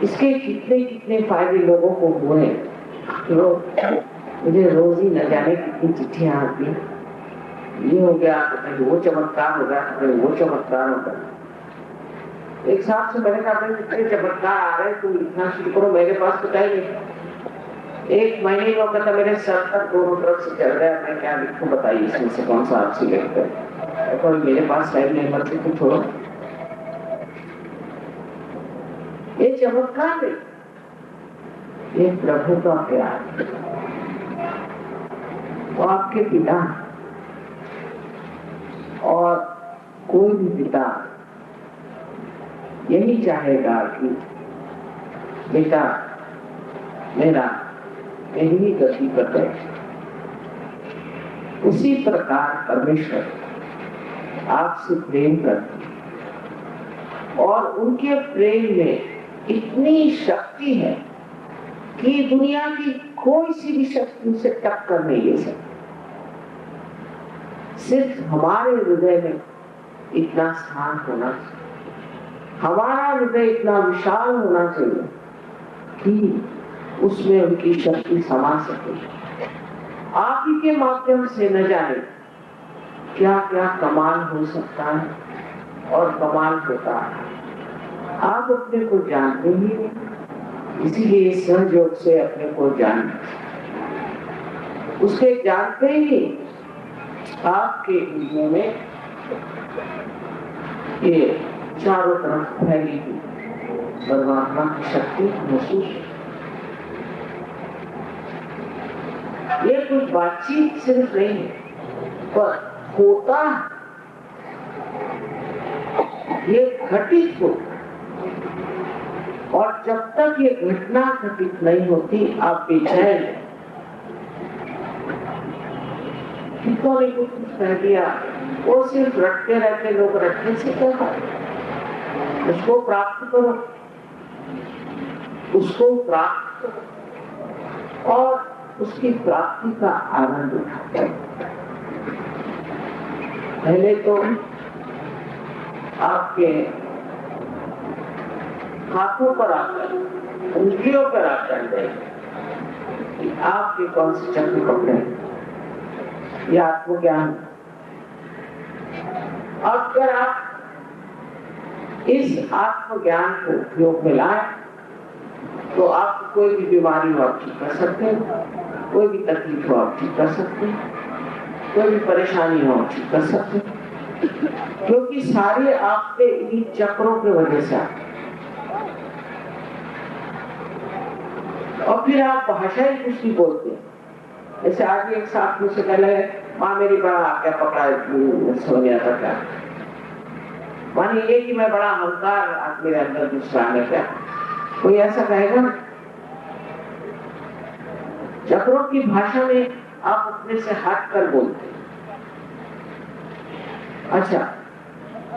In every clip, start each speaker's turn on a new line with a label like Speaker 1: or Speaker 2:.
Speaker 1: इसके कितने कितने फायदे लोगों को हुए। मुझे रोज ही न जाने कितनी चिट्ठियां आती हैं, ये हो गया वो चमत्कार हो गया, वो चमत्कार हो गया। एक साथ से मैंने कहा इतने चमत्कार आ रहे तुम लिखना शुरू करो, मेरे पास तो चाहिए। एक महीने का कहता मेरे सर तक दोनों तरफ से चल रहा है, मैं क्या लिखूं बताइए, इसमें से कौन सा आप सिलेक्ट करें। तो मेरे पास टाइम नहीं, मत लिखो, छोड़ो। ये चमत्कार नहीं, ये प्रभु का प्यार। वो आपके पिता और कोई भी पिता यही चाहेगा कि बेटा मेरा यही गति पर है। उसी प्रकार परमेश्वर आपसे प्रेम करते और उनके प्रेम में इतनी शक्ति है कि दुनिया की कोई सी भी शक्ति उसे टक्कर नहीं ले सकती। सिर्फ हमारे हृदय में इतना स्थान होना चाहिए, हमारा हृदय इतना विशाल होना चाहिए कि उसमें उनकी शक्ति समा सके। आप ही के माध्यम से न जाने क्या क्या कमाल हो सकता है और कमाल होता है। आप अपने को जानते ही नहीं, इसीलिए सहयोग से अपने को जान, उसके जानते ही आपके हृदय में ये चारों तरफ फैली हुई परमात्मा की शक्ति महसूस। ये कुछ बातचीत सिर्फ नहीं है, पर होता ये घटित होता, और जब तक ये घटना घटित नहीं होती आप बेचैन। कितनों ने कुछ कह दिया, वो सिर्फ रटते रहते लोग, रटने से क्या फायदा। उसको प्राप्त करो, उसको प्राप्त करो और उसकी प्राप्ति का आनंद उठाओ। पहले तो आपके हाथों पर आकर, उंगलियों पर आकर कि आपके कौन से चक्र पकड़े, यह आत्मज्ञान। अगर आप इस आत्मज्ञान को उपयोग में लाए तो आपको कोई भी बीमारी हो आप ठीक कर सकते हैं, कोई भी तकलीफ हो आप ठीक कर सकते हैं, कोई भी परेशानी हो आप ठीक कर सकते हैं, क्योंकि सारे आपके इन्हीं चक्रों की वजह से आते। और फिर आप भाषा ही कुछ नहीं बोलते। जैसे आज एक साथ मुझसे कहने माँ मेरी बड़ा क्या पकड़ा समझ नहीं आता क्या, मानिए ये कि मैं बड़ा अहंकार मेरे अंदर दूसरा आने क्या, कोई ऐसा कहेगा? चक्रों की भाषा में आप अपने से हट कर बोलते हैं। अच्छा,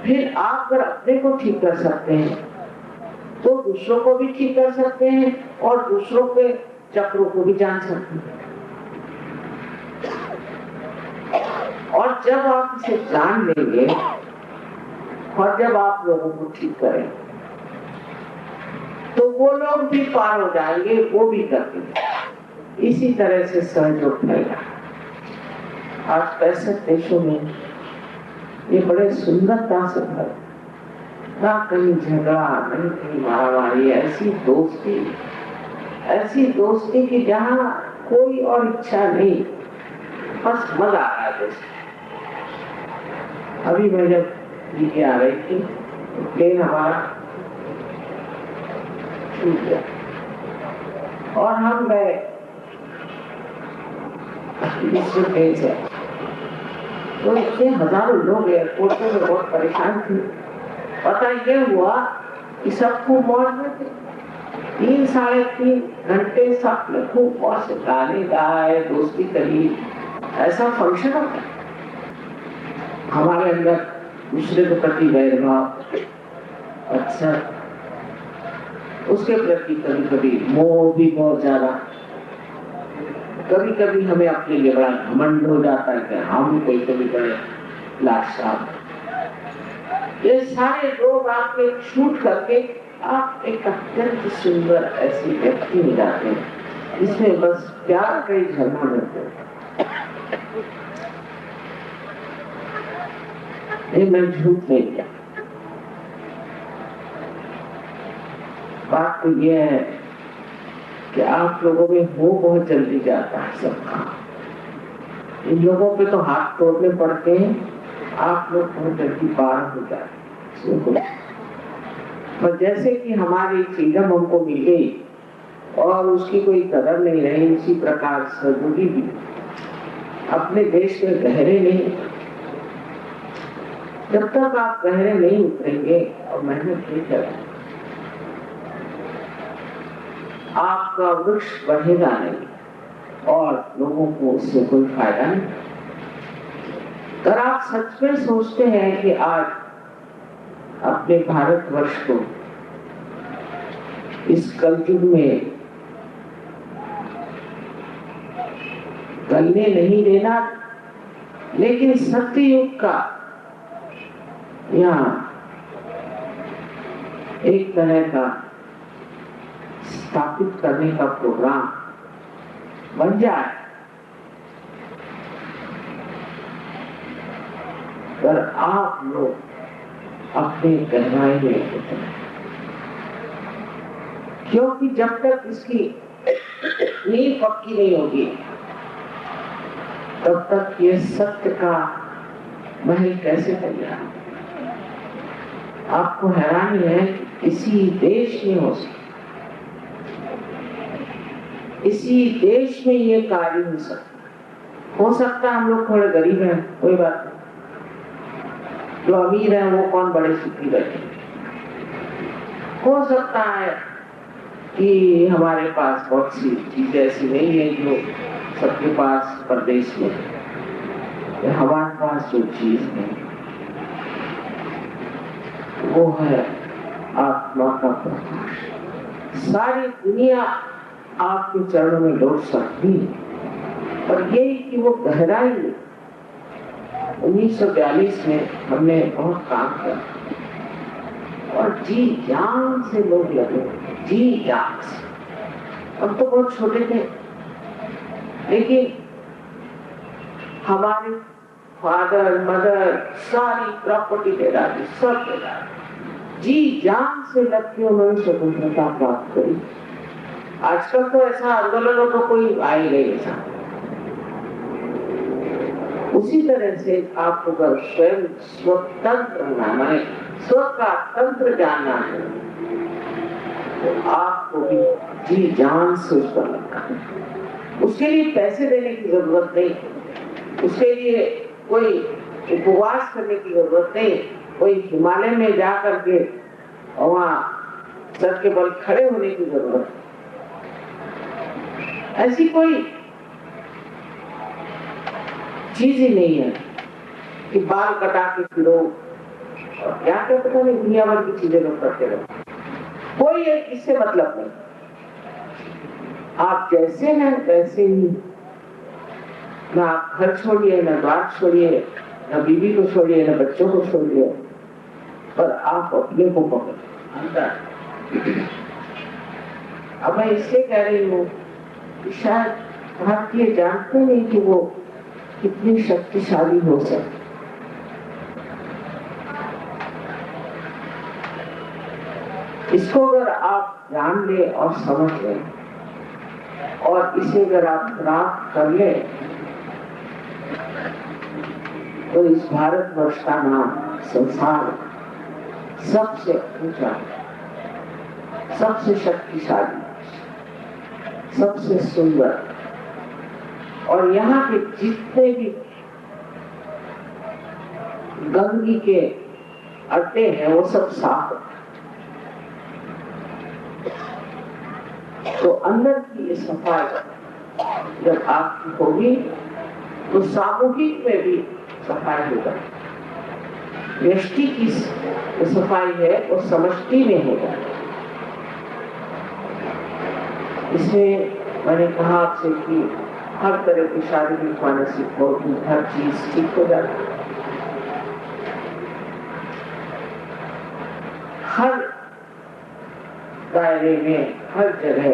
Speaker 1: फिर आप अगर अपने को ठीक कर सकते हैं तो दूसरों को भी ठीक कर सकते हैं और दूसरों के चक्रों को भी जान सकते हैं। और जब आप इसे जान लेंगे और जब आप लोगों को ठीक करें तो वो लोग भी पार हो जाएंगे, वो भी करते। इसी तरह से सहयोग फैला। आज 65 देशों में ये बड़े सुंदरता से भर, ना कहीं झगड़ा, नहीं कहीं मारामारी, ऐसी दोस्ती की जहाँ कोई और इच्छा नहीं, बस मजा आ रहा है दोस्ती। अभी मैं जब लेके आ रही थी प्लेन हमारा छूट गया और हम गए ट्रेन से, तो इतने हजारों लोग एयरपोर्ट में बहुत परेशान थे। पता यह हुआ कि सब खूब मौज में थे, 3-3.5 घंटे सब में खूब मौज से गाने गाए, दोस्ती करी। ऐसा फंक्शन होता है। हमारे अंदर दूसरे के प्रति वैरभाव, अच्छा उसके प्रति कभी कभी मोह भी बहुत ज्यादा, कभी कभी हमें अपने लिए बड़ा घमंड हो जाता है कि हम कोई कभी बड़े लाशाब। ये सारे लोग आपके छूट करके आप एक अत्यंत सुंदर ऐसी व्यक्ति हो जाते हैं जिसमें बस प्यार का ही झरना मिलते हैं। ये मैं झूठ नहीं किया। बात तो ये है कि आप लोगों में हो बहुत जल्दी जाता है सबका। इन लोगों पे तो हाथ तोड़ने पड़ते हैं, आप लोग बहुत जल्दी पार हो जाते। पर जैसे कि हमारी फ्रीडम हमको मिल गई और उसकी कोई कदर नहीं रही, उसी प्रकार सदबुद्धि भी अपने देश में गहरे नहीं। जब तक आप गहरे नहीं उतरेंगे और मेहनत नहीं करेंगे, आपका वृक्ष बढ़ेगा नहीं और लोगों को उससे कोई फायदा नहीं। अगर आप सच में सोचते हैं कि आज अपने भारतवर्ष को इस कलयुग में गलने नहीं देना, लेकिन सत्ययुग का यहाँ एक तरह का स्थापित करने का प्रोग्राम बन जाए, पर आप लोग अपने गहराई में उतरें। क्योंकि जब तक इसकी नींव पक्की नहीं होगी तब तक ये सत्य का महल कैसे तैयार। आपको हैरानी है कि इसी देश में इसी देश में ये कार्य हो सकता है हम लोग थोड़े गरीब हैं, कोई बात नहीं। जो अमीर है वो कौन बड़े सुखी बैठे। हो सकता है कि हमारे पास बहुत सी चीजें ऐसी नहीं है जो सबके पास प्रदेश में है। हमारे पास जो चीज है वो है आत्मा का प्रकाश। सारी दुनिया आपके चरणों में लौट सकती है, पर यही कि वो गहराई में 1942 में हमने बहुत काम किया और जी जान से लोग लगे, जी जान से। हम तो बहुत छोटे थे, लेकिन हमारे फादर मदर सारी प्रॉपर्टी दे डाली, सब दे डाली, जी जान से लग के उन्होंने स्वतंत्रता प्राप्त करी। आजकल तो ऐसा आंदोलन हो तो कोई आए नहीं ऐसा। उसी तरह से आपको अगर स्वयं स्वतंत्र होना है, स्व का तंत्र जानना है, तो आपको भी जी जान से उस पर लगना है। उसके लिए पैसे देने की जरूरत नहीं, उसके लिए कोई उपवास करने की जरूरत नहीं, कोई हिमालय में जा करके और वहां सर के बल खड़े होने की जरूरत नहीं। ऐसी कोई चीज ही नहीं है कि बाल कटा के फिरो और क्या क्या पता नहीं दुनिया भर की चीजें लोग करते रहो। कोई एक इससे मतलब नहीं। आप जैसे हैं वैसे ही, ना घर छोड़िए, ना द्वार छोड़िए, ना बीवी को छोड़िए, ना बच्चों को छोड़िए, पर आप अपने को पकड़ो अंदर। अब मैं इसलिए कह रही हूँ कि शायद भारतीय जानते नहीं कि वो कितनी शक्तिशाली हो सकती। इसको अगर आप जान ले और समझ ले और इसे अगर आप प्राप्त कर ले तो इस भारतवर्ष का नाम संसार सबसे ऊंचा, सबसे शक्तिशाली, सबसे सुंदर, और यहाँ के जितने भी गंदगी के अड्डे हैं वो सब साफ है। तो अंदर की ये सफाई जब आपकी होगी तो सामूहिक में भी सफाई होगा। व्यष्टि की सफाई है वो समष्टि में होगा। इसमें मैंने कहा आपसे कि हर तरह की शारीरिक मानसिक भौतिक हर चीज ठीक हो जाती है। हर दायरे में हर जगह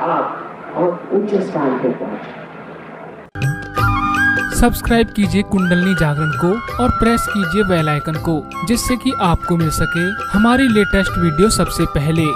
Speaker 1: आप बहुत ऊंचे स्थान पे पहुंचे।
Speaker 2: सब्सक्राइब कीजिए कुंडलिनी जागरण को और प्रेस कीजिए बेल आइकन को, जिससे कि आपको मिल सके हमारी लेटेस्ट वीडियो सबसे पहले।